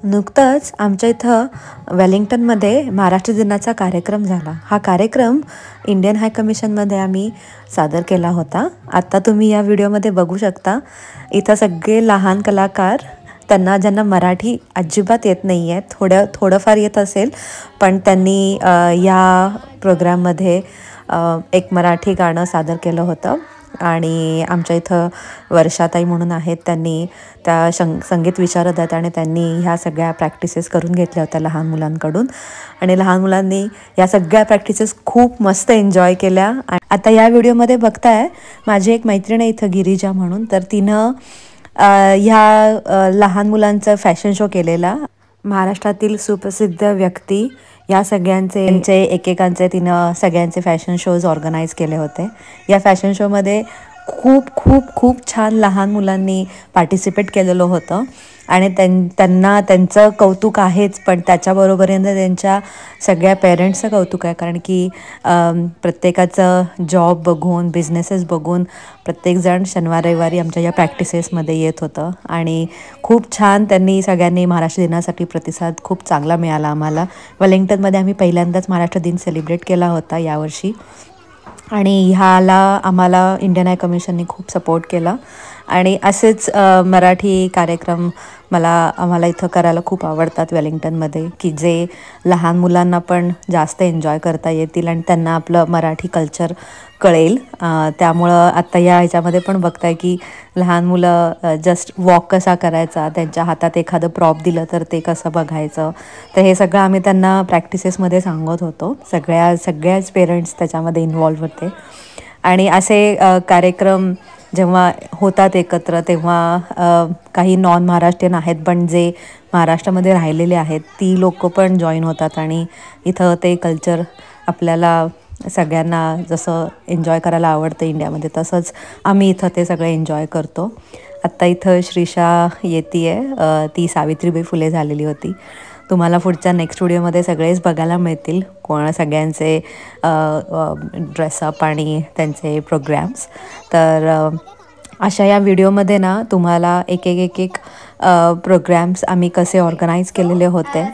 नुकतंच आमच्या इथं वेलिंग्टनमध्ये महाराष्ट्र दिनाचा कार्यक्रम झाला। हा कार्यक्रम इंडियन हाय कमिशनमध्ये आम्ही सादर केला होता। आता तुम्ही या व्हिडिओमध्ये बघू शकता, इथं सगळे लहान कलाकार, त्यांना ज्यांना मराठी अजिबात येत नाही आहे, थोडंफार येत असेल, पण त्यांनी या प्रोग्राममध्ये एक मराठी गाणं सादर केलं होतं। आणि आमच्या इथं वर्षाताई म्हणून आहेत, त्यांनी त्या संगीत विशारद आहेत आणि त्यांनी ह्या सगळ्या प्रॅक्टिसेस करून घेतल्या होत्या लहान मुलांकडून। आणि लहान मुलांनी या सगळ्या प्रॅक्टिसेस खूप मस्त एन्जॉय केल्या। आता या व्हिडिओमध्ये बघताय, माझी एक मैत्रीण आहे इथं गिरिजा म्हणून, तर तिनं ह्या लहान मुलांचा फॅशन शो केलेला। महाराष्ट्रातील सुप्रसिद्ध व्यक्ती या सगळ्यांचे एकेकांचे तिनं सगळ्यांचे फॅशन शोज ऑर्गनाइज केले होते। या फॅशन शोमध्ये खूप खूप खूप छान लहान मुलांनी पार्टिसिपेट केलेलं होतं आणि त्यांना त्यांचं कौतुक आहेच, पण त्याच्याबरोबरीनं त्यांच्या सगळ्या पेरेंट्सचं कौतुक आहे, कारण की प्रत्येकाचं जॉब बघून, बिझनेसेस बघून प्रत्येकजण शनिवार रविवारी आमच्या या प्रॅक्टिसेसमध्ये येत होतं आणि खूप छान त्यांनी सगळ्यांनी महाराष्ट्र दिनासाठी प्रतिसाद खूप चांगला मिळाला आम्हाला। वेलिंग्टनमध्ये आम्ही पहिल्यांदाच महाराष्ट्र दिन सेलिब्रेट केला होता यावर्षी आणि ह्याला आम्हाला इंडियन हाय कमिशनने खूप सपोर्ट केला। आणि असेच मराठी कार्यक्रम आम्हाला इथं करायला खूप आवडतात वेलिंग्टनमध्ये, की जे लहान मुलांना पण जास्त एन्जॉय करता येतील आणि त्यांना आपलं मराठी कल्चर कळेल। त्यामुळं आत्ता या ह्याच्यामध्ये पण बघताय की लहान मुलं जस्ट वॉक कसा करायचा, त्यांच्या हातात एखादं प्रॉप दिलं तर ते कसं बघायचं, तर हे सगळं आम्ही त्यांना प्रॅक्टिसेसमध्ये सांगत होतो। सगळ्याच पेरेंट्स त्याच्यामध्ये इन्वॉल्व होते आणि असे कार्यक्रम जेव्हा होतात एकत्र, तेव्हा काही नॉन महाराष्ट्रीयन आहेत, पण जे महाराष्ट्रामध्ये राहिलेले आहेत ती लोकं पण जॉईन होतात आणि इथं ते कल्चर आपल्याला सगळ्यांना जसं एन्जॉय करायला आवडतं इंडियामध्ये, तसंच आम्ही इथं ते सगळं एन्जॉय करतो। आत्ता इथं श्रीषा येते, ती सावित्रीबाई फुले झालेली होती। तुम्हाला पुढच्या नेक्स्ट व्हिडिओमध्ये सगळेच बघायला मिळतील, सगळ्यांचे ड्रेसअप आणि त्यांचे प्रोग्राम्स। तर अशा या व्हिडिओमध्ये ना तुम्हाला एक प्रोग्राम्स आम्ही कसे ऑर्गनाईज केलेले होते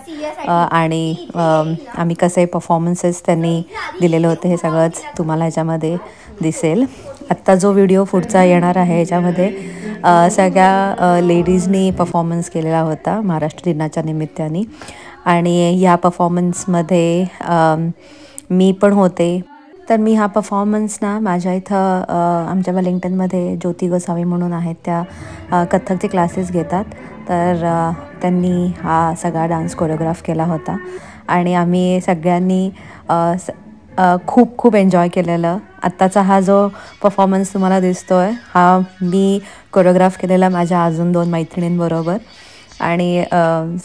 आणि आम्ही कसे परफॉर्मन्सेस त्यांनी दिलेले होते हे सगळंच तुम्हाला ह्याच्यामध्ये दिसेल। आत्ता जो व्हिडिओ पुढचा येणार आहे ह्याच्यामध्ये सगळ्या लेडीजनी परफॉर्मन्स केलेला होता महाराष्ट्र दिनाच्या निमित्ताने आणि या परफॉर्मन्समध्ये मी पण होते। तर मी हा परफॉर्मन्स ना माझ्या इथं आमच्या वेलिंग्टनमध्ये ज्योती गोसावी म्हणून आहेत, त्या कथ्थकचे क्लासेस घेतात, तर त्यांनी हा सगळा डान्स कोरिओग्राफ केला होता आणि आम्ही सगळ्यांनी खूप खूप एन्जॉय केलेलं। आत्ताचा हा जो परफॉर्मन्स तुम्हाला दिसतोय हा मी कोरिओग्राफ केलेला माझ्या अजून 2 मैत्रिणींबरोबर। आणि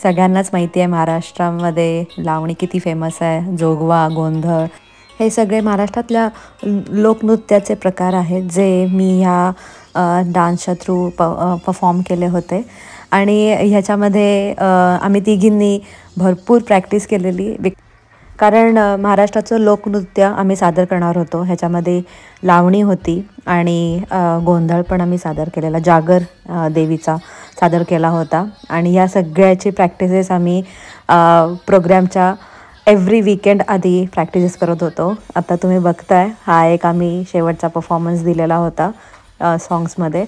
सगळ्यांनाच माहिती आहे महाराष्ट्रामध्ये लावणी किती फेमस आहे, जोगवा, गोंधळ हे सगळे महाराष्ट्रातल्या लोकनृत्याचे प्रकार आहेत, जे मी ह्या डान्सच्या थ्रू परफॉर्म केले होते। आणि ह्याच्यामध्ये आम्ही तिघींनी भरपूर प्रॅक्टिस केलेली, कारण महाराष्ट्राचं लोकनृत्य आम्ही सादर करणार होतो। ह्याच्यामध्ये लावणी होती आणि गोंधळ पण आम्ही सादर केलेला, जागर देवीचा सादर केला होता आणि या सगळ्याची प्रॅक्टिसेस आम्ही प्रोग्रामच्या एव्हरी वीकेंड आधी प्रॅक्टिसेस करत होतो। आता तुम्ही बघताय हा एक आम्ही शेवटचा परफॉर्मन्स दिलेला होता सॉंग्समध्ये।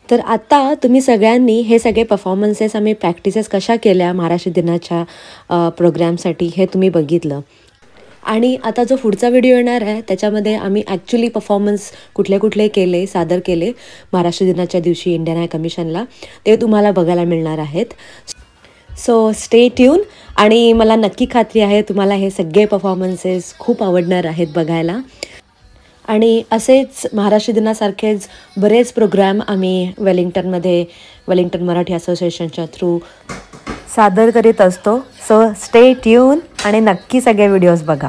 तर आता तुम्ही सगळ्यांनी हे सगळे परफॉर्मन्सेस आम्ही प्रॅक्टिसेस कशा केल्या महाराष्ट्र दिनाच्या प्रोग्रामसाठी हे तुम्ही बघितलं। आणि आता जो पुढचा व्हिडिओ येणार आहे त्याच्यामध्ये आम्ही ॲक्च्युली परफॉर्मन्स कुठले केले, सादर केले महाराष्ट्र दिनाच्या दिवशी इंडियन हाय कमिशनला, ते तुम्हाला बघायला मिळणार आहेत। सो स्टे ट्यून आणि मला नक्की खात्री आहे तुम्हाला हे सगळे परफॉर्मन्सेस खूप आवडणार आहेत बघायला। आणि असेच महाराष्ट्र दिनासारखेच बरेच प्रोग्राम आम्ही वेलिंग्टन मराठी असोसिएशनच्या थ्रू सादर करीत असतो। सो स्टे ट्यून आणि नक्की सगळे व्हिडिओज बघा।